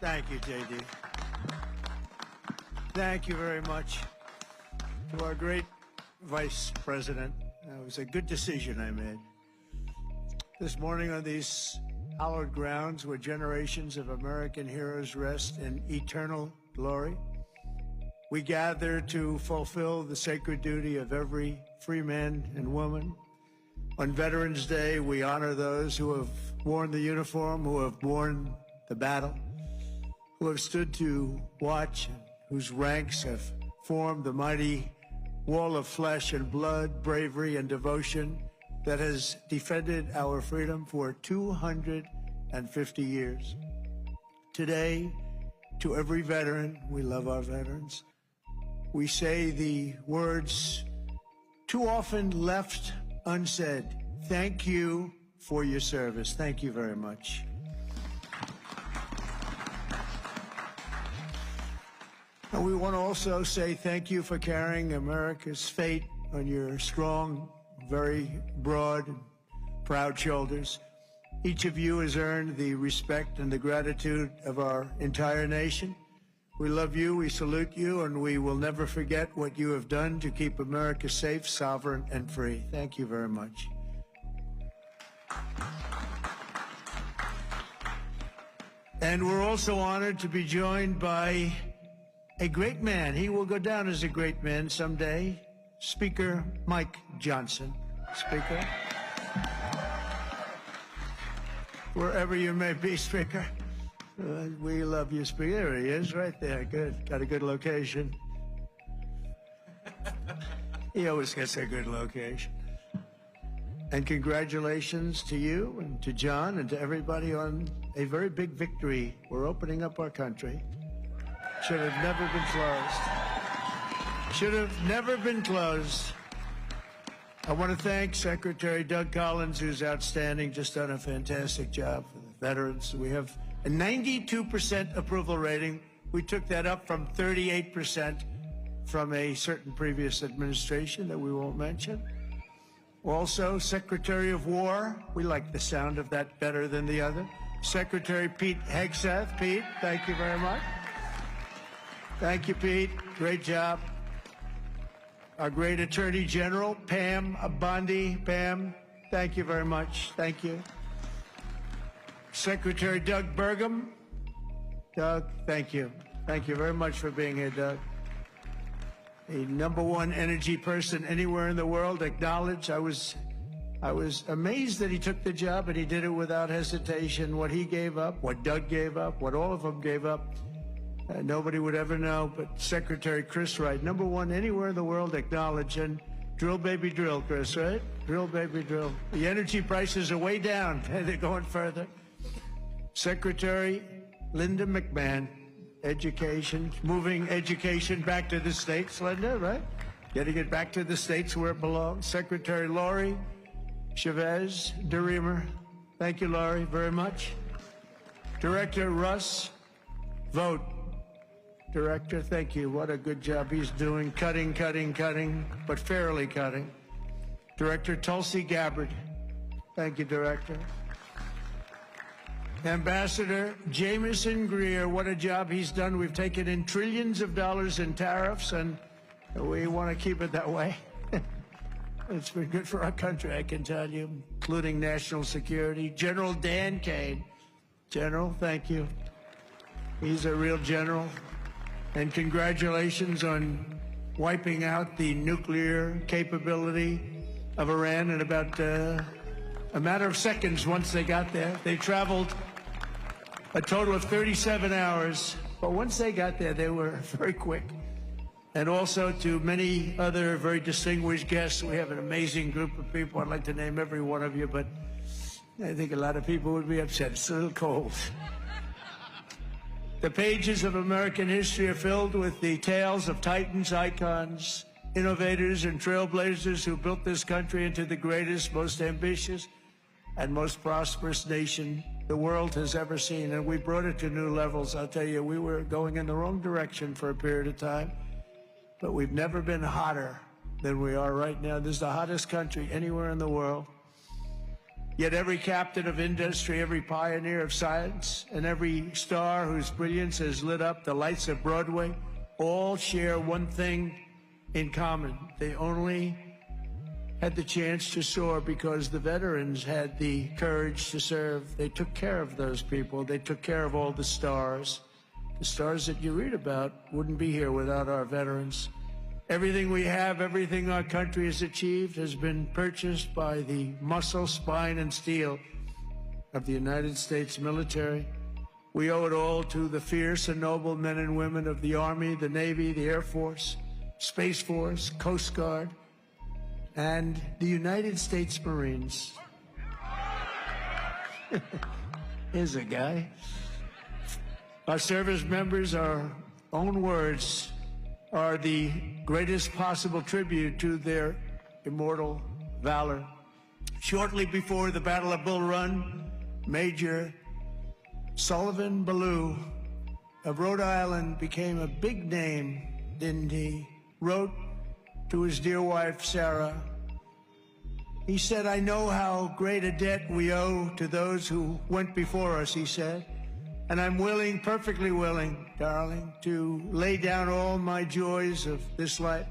Thank you, JD. Thank you very much to our great Vice President. It was a good decision I made. This morning on these hallowed grounds where generations of American heroes rest in eternal glory, we gather to fulfill the sacred duty of every free man and woman. On Veterans Day, we honor those who have worn the uniform, who have borne the battle, who have stood to watch, and whose ranks have formed the mighty wall of flesh and blood, bravery and devotion that has defended our freedom for 250 years. Today, to every veteran, we love our veterans, we say the words too often left unsaid. Thank you for your service. Thank you very much. And we want to also say thank you for carrying America's fate on your strong, very broad, and proud shoulders. Each of you has earned the respect and the gratitude of our entire nation. We love you, we salute you, and we will never forget what you have done to keep America safe, sovereign, and free. Thank you very much. And we're also honored to be joined by a great man. He will go down as a great man someday. Speaker Mike Johnson. Speaker. Wherever you may be, Speaker. We love you, Speaker. There he is, right there. Good. Got a good location. He always gets a good location. And congratulations to you and to John and to everybody on a very big victory. We're opening up our country. Should have never been closed. Should have never been closed. I want to thank Secretary Doug Collins, who's outstanding, just done a fantastic job for the veterans. We have a 92% approval rating. We took that up from 38% from a certain previous administration that we won't mention. Also, Secretary of War, we like the sound of that better than the other. Secretary Pete Hegseth. Pete, thank you very much. Thank you, Pete. Great job. Our great Attorney General, Pam Bondi. Pam, thank you very much. Thank you. Secretary Doug Burgum. Doug, thank you. Thank you very much for being here, Doug. The #1 energy person anywhere in the world, acknowledged. I was amazed that he took the job and he did it without hesitation. What he gave up, what Doug gave up, what all of them gave up, nobody would ever know, but Secretary Chris Wright, #1 anywhere in the world, acknowledged. And drill, baby, drill, Chris, right? Drill, baby, drill. The energy prices are way down, and they're going further. Secretary Linda McMahon, Education, moving education back to the states, Linda, right? Getting it back to the states where it belongs. Secretary Lori Chavez DeReamer, thank you, Lori, very much. Director Russ Vogt. Director, thank you. What a good job he's doing. Cutting, but fairly cutting. Director Tulsi Gabbard. Thank you, Director. Ambassador Jamieson Greer, what a job he's done. We've taken in trillions of dollars in tariffs, and we want to keep it that way. It's been good for our country, I can tell you, including national security. General Dan Kane. General, thank you. He's a real general. And congratulations on wiping out the nuclear capability of Iran in about a matter of seconds once they got there. They traveled a total of 37 hours, but once they got there, they were very quick. And also to many other very distinguished guests. We have an amazing group of people. I'd like to name every one of you, but I think a lot of people would be upset. It's a little cold. The pages of American history are filled with the tales of titans, icons, innovators, and trailblazers who built this country into the greatest, most ambitious, and most prosperous nation the world has ever seen. And we brought it to new levels. I'll tell you, we were going in the wrong direction for a period of time, but we've never been hotter than we are right now. This is the hottest country anywhere in the world. Yet every captain of industry, every pioneer of science, and every star whose brilliance has lit up the lights of Broadway all share one thing in common. They only had the chance to soar because the veterans had the courage to serve. They took care of those people. They took care of all the stars. The stars that you read about wouldn't be here without our veterans. Everything we have, everything our country has achieved has been purchased by the muscle, spine, and steel of the United States military. We owe it all to the fierce and noble men and women of the Army, the Navy, the Air Force, Space Force, Coast Guard, and the United States Marines. Here's a guy. Our service members, our own words, are the greatest possible tribute to their immortal valor. Shortly before the Battle of Bull Run, Major Sullivan Ballou of Rhode Island became a big name, didn't he? Wrote to his dear wife, Sarah. He said, "I know how great a debt we owe to those who went before us," he said. "And I'm willing, perfectly willing, darling, to lay down all my joys of this life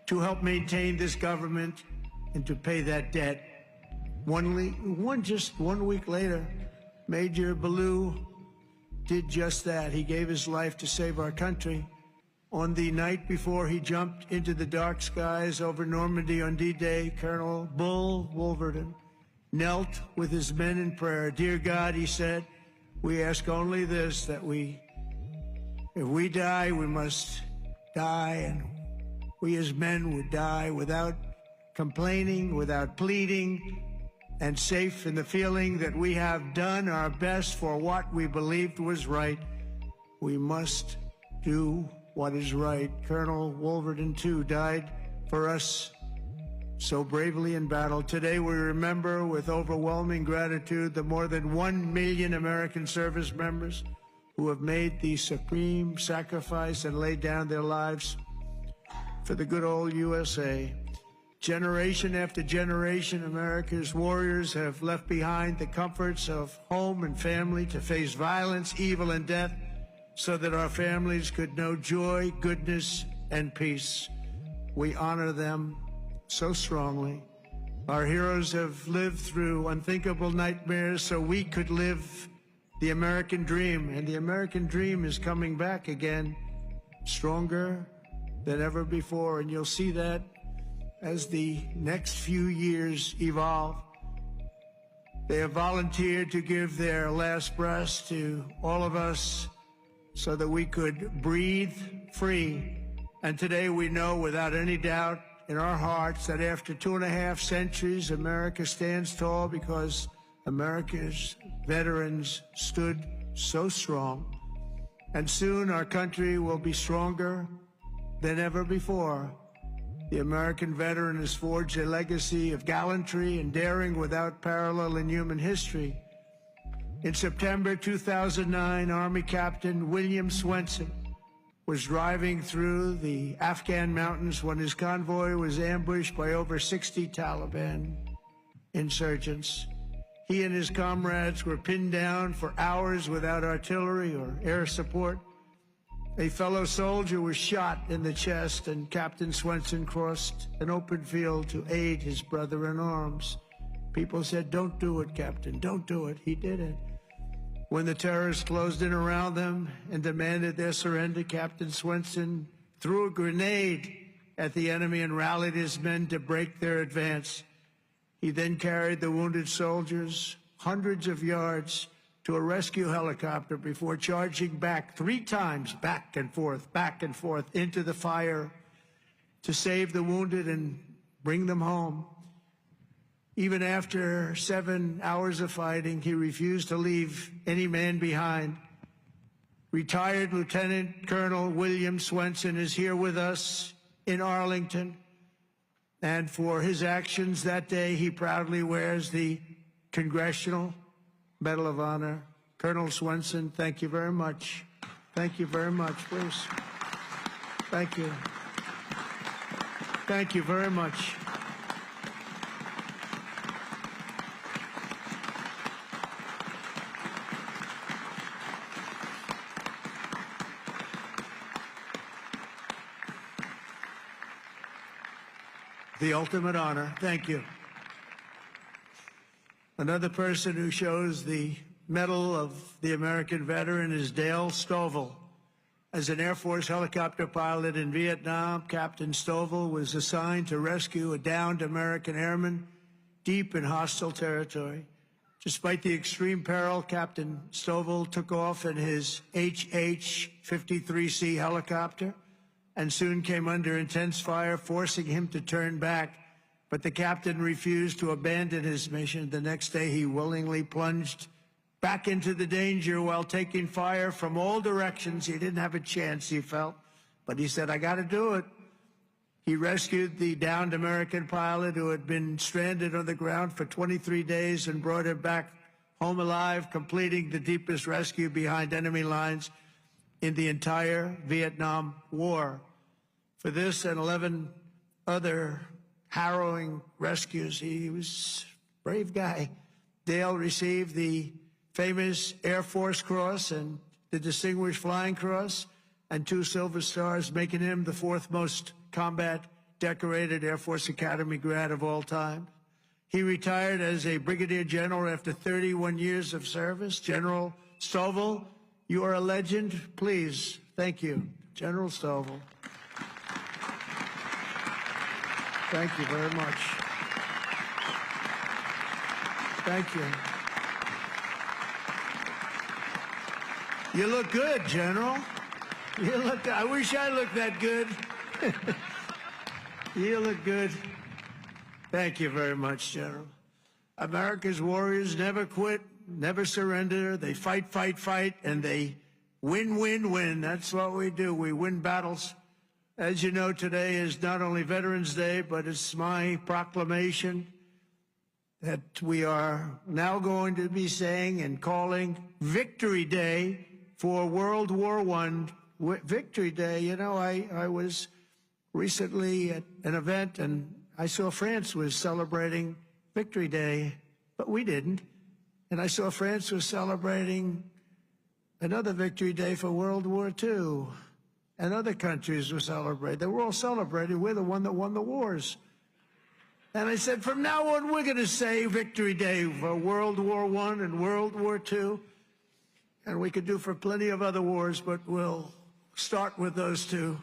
to help maintain this government and to pay that debt." Just 1 week later, Major Ballou did just that. He gave his life to save our country. On the night before he jumped into the dark skies over Normandy on D-Day, Colonel Bull Wolverton knelt with his men in prayer. "Dear God," he said, "we ask only this, that if we die, we must die, and we as men would die without complaining, without pleading, and safe in the feeling that we have done our best for what we believed was right. We must do what is right." Colonel Wolverton, too, died for us so bravely in battle. Today we remember with overwhelming gratitude the more than 1 million American service members who have made the supreme sacrifice and laid down their lives for the good old USA. Generation after generation, America's warriors have left behind the comforts of home and family to face violence, evil, and death so that our families could know joy, goodness, and peace. We honor them so strongly. Our heroes have lived through unthinkable nightmares so we could live the American dream, and the American dream is coming back again, stronger than ever before, and you'll see that as the next few years evolve. They have volunteered to give their last breaths to all of us so that we could breathe free. And today we know without any doubt in our hearts that after 2.5 centuries, America stands tall because America's veterans stood so strong. And soon our country will be stronger than ever before. The American veteran has forged a legacy of gallantry and daring without parallel in human history. In September 2009, Army Captain William Swenson was driving through the Afghan mountains when his convoy was ambushed by over 60 Taliban insurgents. He and his comrades were pinned down for hours without artillery or air support. A fellow soldier was shot in the chest, and Captain Swenson crossed an open field to aid his brother in arms. People said, "Don't do it, Captain, don't do it." He did it. When the terrorists closed in around them and demanded their surrender, Captain Swenson threw a grenade at the enemy and rallied his men to break their advance. He then carried the wounded soldiers hundreds of yards to a rescue helicopter before charging back 3 times, back and forth into the fire to save the wounded and bring them home. Even after 7 hours of fighting, he refused to leave any man behind. Retired Lieutenant Colonel William Swenson is here with us in Arlington, and for his actions that day, he proudly wears the Congressional Medal of Honor. Colonel Swenson, thank you very much. Thank you very much, please. Thank you. Thank you very much. the ultimate honor. Thank you. Another person who shows the Medal of the American Veteran is Dale Stovall. As an Air Force helicopter pilot in Vietnam, Captain Stovall was assigned to rescue a downed American airman deep in hostile territory. Despite the extreme peril, Captain Stovall took off in his HH-53C helicopter and soon came under intense fire, forcing him to turn back. But the captain refused to abandon his mission. The next day, he willingly plunged back into the danger while taking fire from all directions. He didn't have a chance, he felt, but he said, I got to do it. He rescued the downed American pilot who had been stranded on the ground for 23 days and brought him back home alive, completing the deepest rescue behind enemy lines in the entire Vietnam War. For this and 11 other harrowing rescues, he was a brave guy. Dale received the famous Air Force Cross and the Distinguished Flying Cross and 2 Silver Stars, making him the 4th most combat decorated Air Force Academy grad of all time. He retired as a brigadier general after 31 years of service. General Stovall, you are a legend. Please, thank you, General Stovall. Thank you very much. Thank you. You look good, General. You look, I wish I looked that good. You look good. Thank you very much, General. America's warriors never quit, never surrender. They fight, fight, fight, and they win, win, win. That's what we do. We win battles. As you know, today is not only Veterans Day, but it's my proclamation that we are now going to be saying and calling Victory Day for World War I. Victory Day. You know, I was recently at an event and I saw France was celebrating Victory Day, but we didn't. And I saw France was celebrating another Victory Day for World War II. And other countries were celebrating. They were all celebrating. We're the one that won the wars. And I said, from now on, we're going to say Victory Day for World War I and World War II. And we could do for plenty of other wars, but we'll start with those two.